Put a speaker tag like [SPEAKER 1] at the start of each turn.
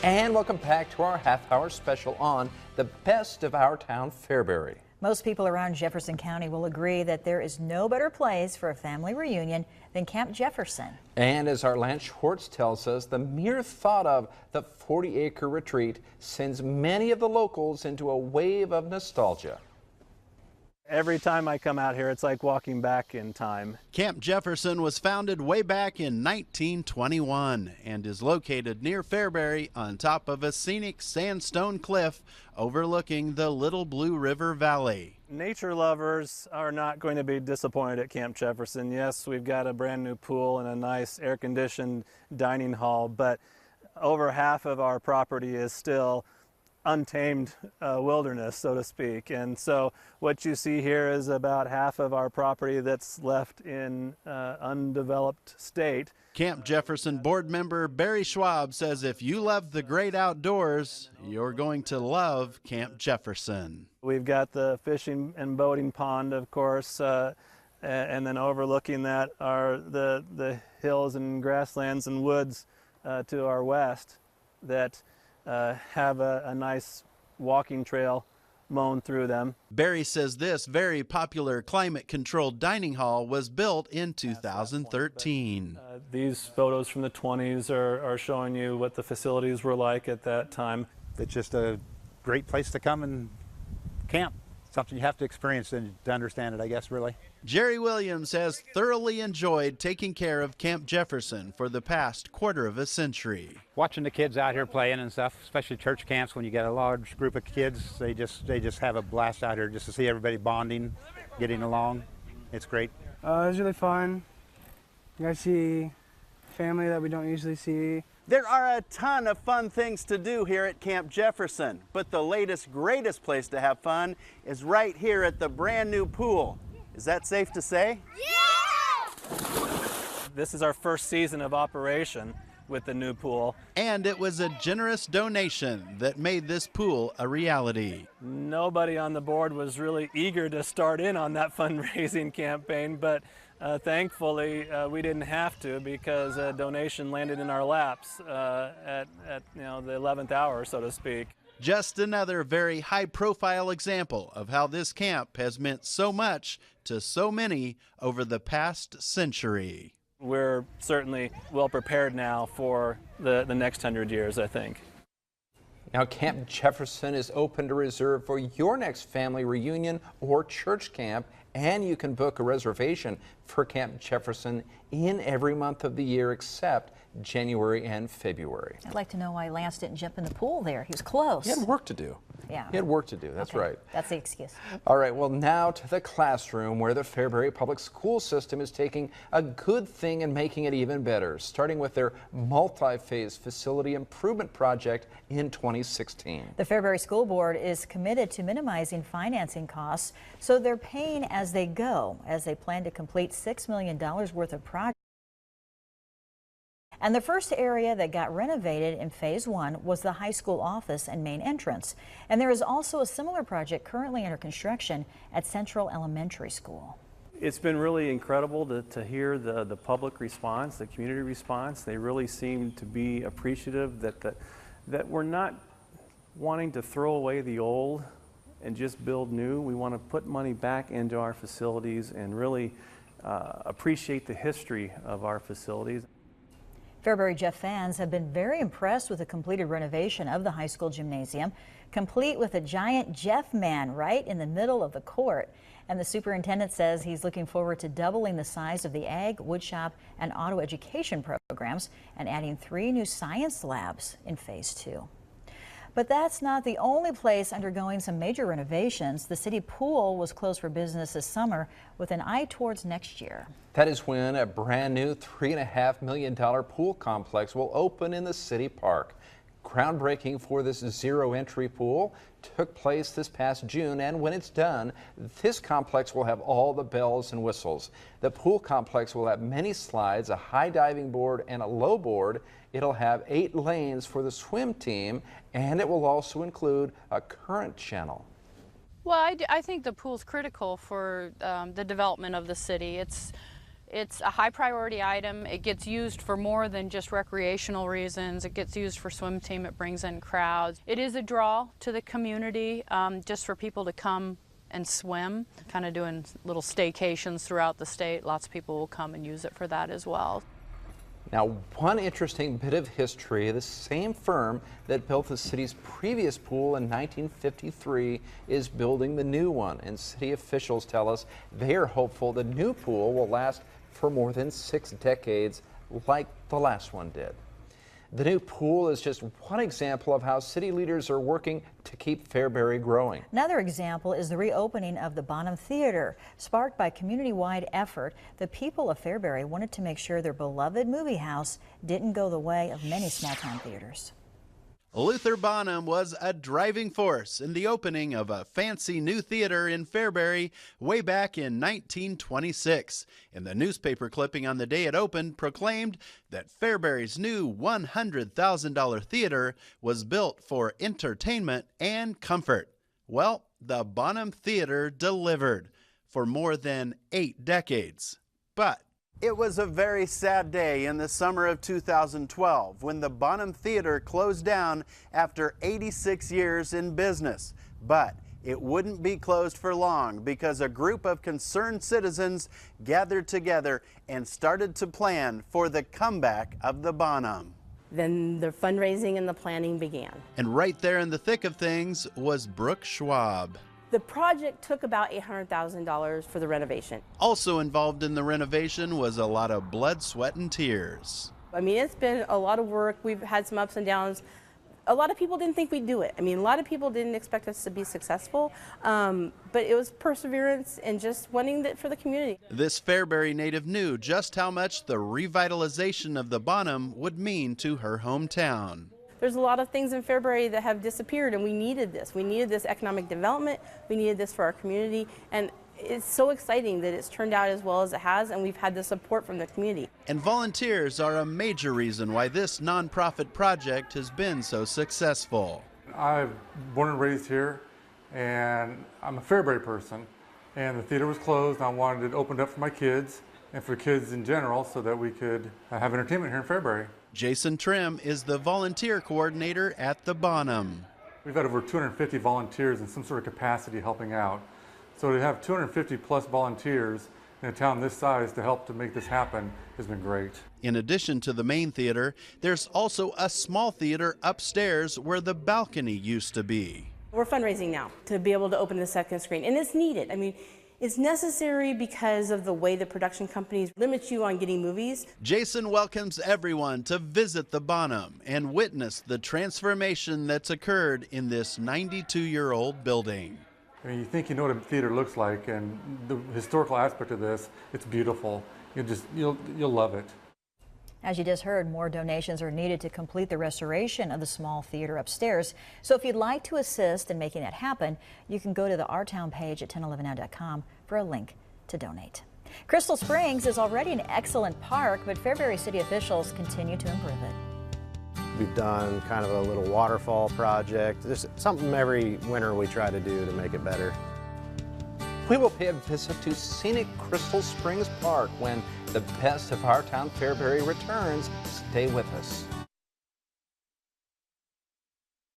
[SPEAKER 1] And welcome back to our half-hour special on the best of our town, Fairbury.
[SPEAKER 2] Most people around Jefferson County will agree that there is no better place for a family reunion than Camp Jefferson.
[SPEAKER 1] And as our Lance Schwartz tells us, the mere thought of the 40-acre retreat sends many of the locals into a wave of nostalgia.
[SPEAKER 3] Every time I come out here, it's like walking back in time.
[SPEAKER 4] Camp Jefferson was founded way back in 1921 and is located near Fairbury on top of a scenic sandstone cliff overlooking the Little Blue River Valley.
[SPEAKER 3] Nature lovers are not going to be disappointed at Camp Jefferson. Yes, we've got a brand new pool and a nice air-conditioned dining hall, but over half of our property is still untamed wilderness, so to speak. And so what you see here is about half of our property that's left in undeveloped state.
[SPEAKER 4] Camp Jefferson board member Barry Schwab says if you love the great outdoors, you're going to love Camp Jefferson.
[SPEAKER 3] We've got the fishing and boating pond, of course, and then overlooking that are the hills and grasslands and woods to our west that have a nice walking trail mown through them.
[SPEAKER 4] Barry says this very popular climate-controlled dining hall was built in 2013.
[SPEAKER 3] These photos from the 20s are showing you what the facilities were like at that time.
[SPEAKER 5] It's just a great place to come and camp. Something you have to experience to understand it, I guess, really.
[SPEAKER 4] Jerry Williams has thoroughly enjoyed taking care of Camp Jefferson for the past quarter of a century.
[SPEAKER 5] Watching the kids out here playing and stuff, especially church camps when you get a large group of kids, they just have a blast out here just to see everybody bonding, getting along. It's great.
[SPEAKER 6] It was really fun. You guys see family that we don't usually see.
[SPEAKER 4] There are a ton of fun things to do here at Camp Jefferson, but the latest, greatest place to have fun is right here at the brand new pool. Is that safe to say?
[SPEAKER 3] Yeah! This is our first season of operation with the new pool.
[SPEAKER 4] And it was a generous donation that made this pool a reality.
[SPEAKER 3] Nobody on the board was really eager to start in on that fundraising campaign, but thankfully we didn't have to because a donation landed in our laps at the 11th hour, so to speak.
[SPEAKER 4] Just another very high-profile example of how this camp has meant so much to so many over the past century.
[SPEAKER 3] We're certainly well prepared now for the next 100 years, I think.
[SPEAKER 1] Now, Camp Jefferson is open to reserve for your next family reunion or church camp, and you can book a reservation for Camp Jefferson in every month of the year except January and February.
[SPEAKER 2] I'd like to know why Lance didn't jump in the pool there. He was close.
[SPEAKER 1] He had work to do.
[SPEAKER 2] Yeah.
[SPEAKER 1] He had work to do. That's
[SPEAKER 2] okay.
[SPEAKER 1] right.
[SPEAKER 2] That's the excuse.
[SPEAKER 1] All right. Well, now to the classroom where the Fairbury Public School System is taking a good thing and making it even better, starting with their multi-phase facility improvement project in 2016.
[SPEAKER 2] The Fairbury School Board is committed to minimizing financing costs, so they're paying as they go as they plan to complete $6 million worth of projects. And the first area that got renovated in Phase 1 was the high school office and main entrance. And there is also a similar project currently under construction at Central Elementary School.
[SPEAKER 3] It's been really incredible to hear the public response, the community response. They really seem to be appreciative that we're not wanting to throw away the old and just build new. We want to put money back into our facilities and really appreciate the history of our facilities.
[SPEAKER 2] Fairbury Jeff fans have been very impressed with the completed renovation of the high school gymnasium, complete with a giant Jeff man right in the middle of the court. And the superintendent says he's looking forward to doubling the size of the ag, woodshop, and auto education programs and adding 3 new science labs in Phase 2. But that's not the only place undergoing some major renovations. The city pool was closed for business this summer with an eye towards next year.
[SPEAKER 1] That is when a brand new $3.5 million pool complex will open in the city park. Groundbreaking for this zero-entry pool took place this past June, and when it's done, this complex will have all the bells and whistles. The pool complex will have many slides, a high diving board, and a low board. It'll have 8 lanes for the swim team, and it will also include a current channel.
[SPEAKER 7] Well, I think the pool's critical for the development of the city. It's It's a high priority item. It gets used for more than just recreational reasons. It gets used for swim team. It brings in crowds. It is a draw to the community, just for people to come and swim, kind of doing little staycations throughout the state. Lots of people will come and use it for that as well.
[SPEAKER 1] Now, one interesting bit of history, the same firm that built the city's previous pool in 1953 is building the new one, and city officials tell us they are hopeful the new pool will last for more than 6 decades like the last one did. The new pool is just one example of how city leaders are working to keep Fairbury growing.
[SPEAKER 2] Another example is the reopening of the Bonham Theatre. Sparked by community-wide effort, the people of Fairbury wanted to make sure their beloved movie house didn't go the way of many small-town theaters.
[SPEAKER 4] Luther Bonham was a driving force in the opening of a fancy new theater in Fairbury way back in 1926. And the newspaper clipping on the day it opened proclaimed that Fairbury's new $100,000 theater was built for entertainment and comfort. Well, the Bonham Theatre delivered for more than 8 decades. But it was a very sad day in the summer of 2012 when the Bonham Theatre closed down after 86 years in business. But it wouldn't be closed for long because a group of concerned citizens gathered together and started to plan for the comeback of the Bonham.
[SPEAKER 8] Then the fundraising and the planning began.
[SPEAKER 4] And right there in the thick of things was Brooke Schwab.
[SPEAKER 8] The project took about $800,000 for the renovation.
[SPEAKER 4] Also involved in the renovation was a lot of blood, sweat, and tears.
[SPEAKER 8] I mean, it's been a lot of work. We've had some ups and downs. A lot of people didn't think we'd do it. I mean, a lot of people didn't expect us to be successful, but it was perseverance and just wanting it for the community.
[SPEAKER 4] This Fairbury native knew just how much the revitalization of the Bonham would mean to her hometown.
[SPEAKER 8] There's a lot of things in Fairbury that have disappeared, and we needed this. We needed this economic development. We needed this for our community, and it's so exciting that it's turned out as well as it has, and we've had the support from the community.
[SPEAKER 4] And volunteers are a major reason why this nonprofit project has been so successful.
[SPEAKER 9] I'm born and raised here, and I'm a Fairbury person, and the theater was closed. I wanted it opened up for my kids and for kids in general so that we could have entertainment here in Fairbury.
[SPEAKER 4] Jason Trim is the volunteer coordinator at the Bonham.
[SPEAKER 9] We've had over 250 volunteers in some sort of capacity helping out. So to have 250 plus volunteers in a town this size to help to make this happen has been great.
[SPEAKER 4] In addition to the main theater, there's also a small theater upstairs where the balcony used to be.
[SPEAKER 8] We're fundraising now to be able to open the second screen, and it's needed. I mean, it's necessary because of the way the production companies limit you on getting movies.
[SPEAKER 4] Jason welcomes everyone to visit the Bonham and witness the transformation that's occurred in this 92-year-old building.
[SPEAKER 9] I mean, you think you know what a theater looks like, and the historical aspect of this, it's beautiful. You'll love it.
[SPEAKER 2] As you just heard, more donations are needed to complete the restoration of the small theater upstairs. So if you'd like to assist in making that happen, you can go to the Our Town page at 1011now.com for a link to donate. Crystal Springs is already an excellent park, but Fairbury city officials continue to improve it.
[SPEAKER 10] We've done kind of a little waterfall project. There's something every winter we try to do to make it better.
[SPEAKER 1] We will pay a visit to scenic Crystal Springs Park when the best of Our Town Fairbury returns. Stay with us.